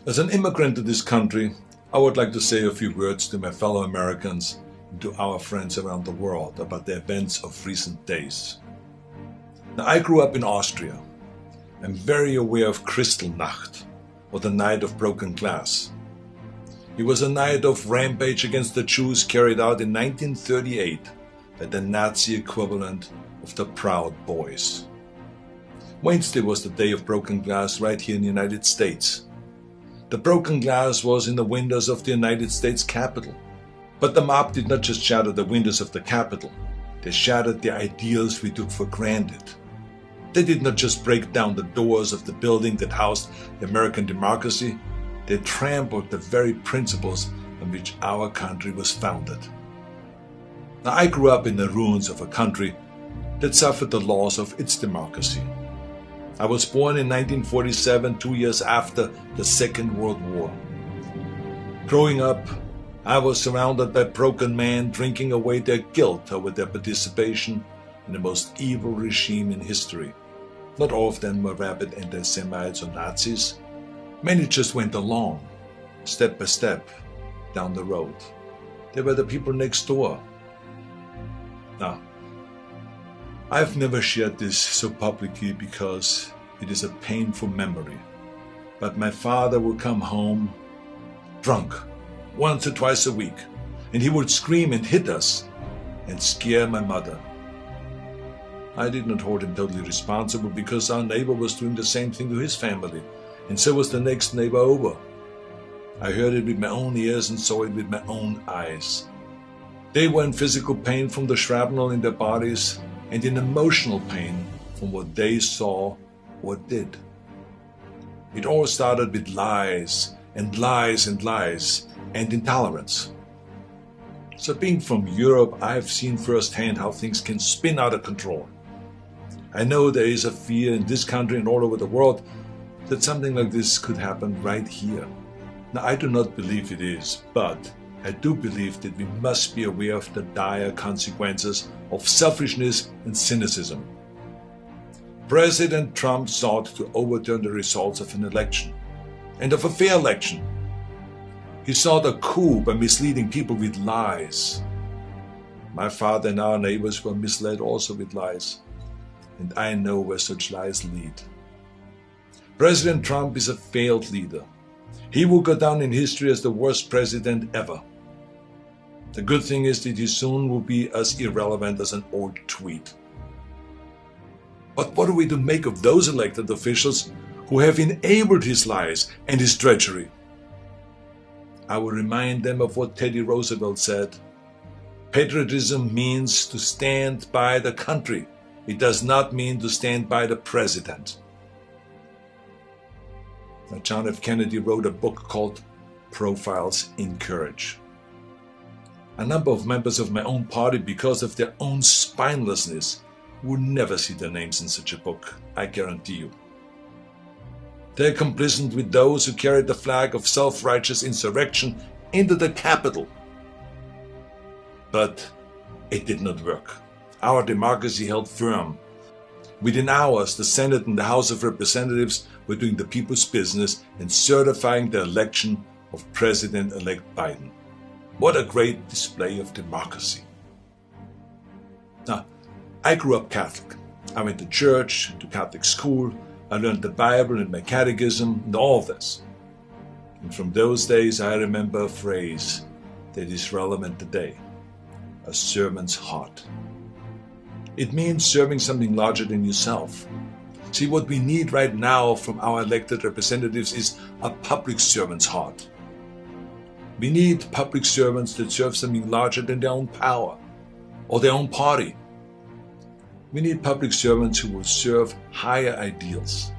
As an immigrant to this country, I would like to say a few words to my fellow Americans and to our friends around the world about the events of recent days. Now, I grew up in Austria. I'm very aware of Kristallnacht, or the Night of Broken Glass. It was a night of rampage against the Jews carried out in 1938 by the Nazi equivalent of the Proud Boys. Wednesday was the day of broken glass right here in the United States. The broken glass was in the windows of the United States Capitol. But the mob did not just shatter the windows of the Capitol, they shattered the ideals we took for granted. They did not just break down the doors of the building that housed the American democracy, they trampled the very principles on which our country was founded. Now, I grew up in the ruins of a country that suffered the loss of its democracy. I was born in 1947, 2 years after the Second World War. Growing up, I was surrounded by broken men drinking away their guilt over their participation in the most evil regime in history. Not all of them were rabid anti-Semites or Nazis. Many just went along, step by step, down the road. They were the people next door. Now, I've never shared this so publicly because it is a painful memory. But my father would come home drunk once or twice a week, and he would scream and hit us and scare my mother. I did not hold him totally responsible because our neighbor was doing the same thing to his family, and so was the next neighbor over. I heard it with my own ears and saw it with my own eyes. They were in physical pain from the shrapnel in their bodies and in emotional pain from what they saw or did. It all started with lies and lies and lies and intolerance. So being from Europe, I've seen firsthand how things can spin out of control. I know there is a fear in this country and all over the world that something like this could happen right here. Now, I do not believe it is, but I do believe that we must be aware of the dire consequences of selfishness and cynicism. President Trump sought to overturn the results of an election, and of a fair election. He sought a coup by misleading people with lies. My father and our neighbors were misled also with lies, and I know where such lies lead. President Trump is a failed leader. He will go down in history as the worst president ever. The good thing is that he soon will be as irrelevant as an old tweet. But what are we to make of those elected officials who have enabled his lies and his treachery? I will remind them of what Teddy Roosevelt said. Patriotism means to stand by the country. It does not mean to stand by the president. Now, John F. Kennedy wrote a book called Profiles in Courage. A number of members of my own party, because of their own spinelessness, would never see their names in such a book, I guarantee you. They're complicit with those who carried the flag of self-righteous insurrection into the Capitol. But it did not work. Our democracy held firm. Within hours, the Senate and the House of Representatives were doing the people's business and certifying the election of President-elect Biden. What a great display of democracy. Now, I grew up Catholic. I went to church, to Catholic school. I learned the Bible and my catechism and all this. And from those days, I remember a phrase that is relevant today: a servant's heart. It means serving something larger than yourself. See, what we need right now from our elected representatives is a public servant's heart. We need public servants that serve something larger than their own power or their own party. We need public servants who will serve higher ideals,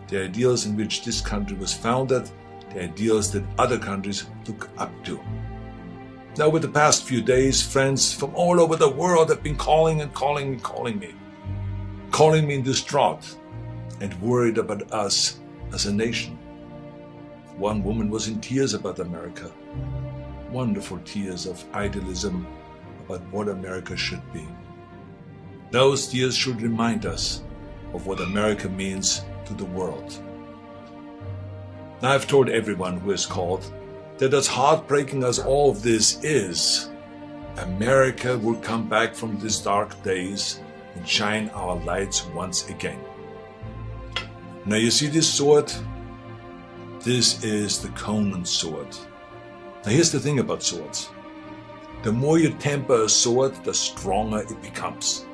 the ideals in which this country was founded, the ideals that other countries look up to. Now, over the past few days, friends from all over the world have been calling me distraught and worried about us as a nation. One woman was in tears about America, wonderful tears of idealism about what America should be. Those tears should remind us of what America means to the world. Now I've told everyone who has called that as heartbreaking as all of this is, America will come back from these dark days and shine our lights once again. Now you see this sword? This is the Conan sword. Now here's the thing about swords. The more you temper a sword, the stronger it becomes.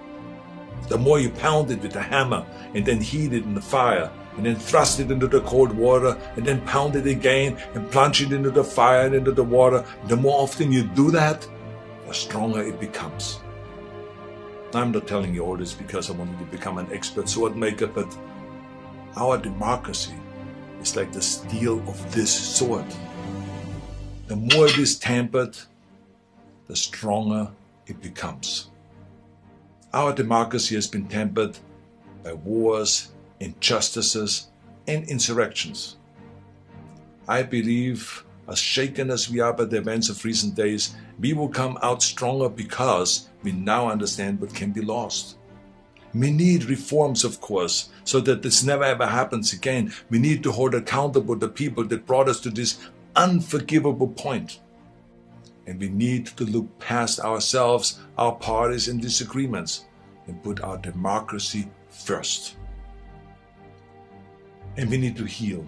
The more you pound it with a hammer and then heat it in the fire and then thrust it into the cold water and then pound it again and plunge it into the fire and into the water, the more often you do that, the stronger it becomes. I'm not telling you all this because I want you to become an expert sword maker, but our democracy is like the steel of this sword. The more it is tempered, the stronger it becomes. Our democracy has been tempered by wars, injustices, and insurrections. I believe, as shaken as we are by the events of recent days, we will come out stronger because we now understand what can be lost. We need reforms, of course, so that this never ever happens again. We need to hold accountable the people that brought us to this unforgivable point. And we need to look past ourselves, our parties and disagreements, and put our democracy first. And we need to heal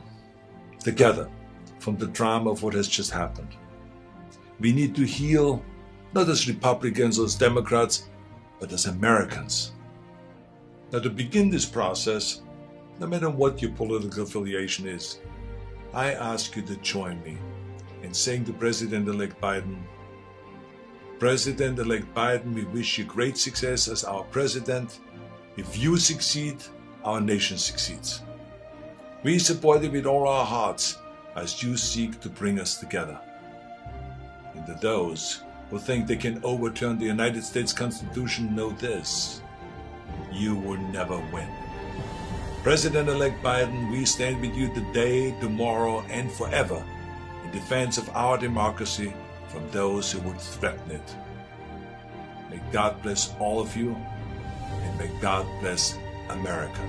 together from the drama of what has just happened. We need to heal not as Republicans or as Democrats, but as Americans. Now, to begin this process, no matter what your political affiliation is, I ask you to join me in saying to President-elect Biden, President-elect Biden, we wish you great success as our president. If you succeed, our nation succeeds. We support you with all our hearts as you seek to bring us together. And to those who think they can overturn the United States Constitution, know this: you will never win. President-elect Biden, we stand with you today, tomorrow, and forever in defense of our democracy from those who would threaten it. May God bless all of you, and may God bless America.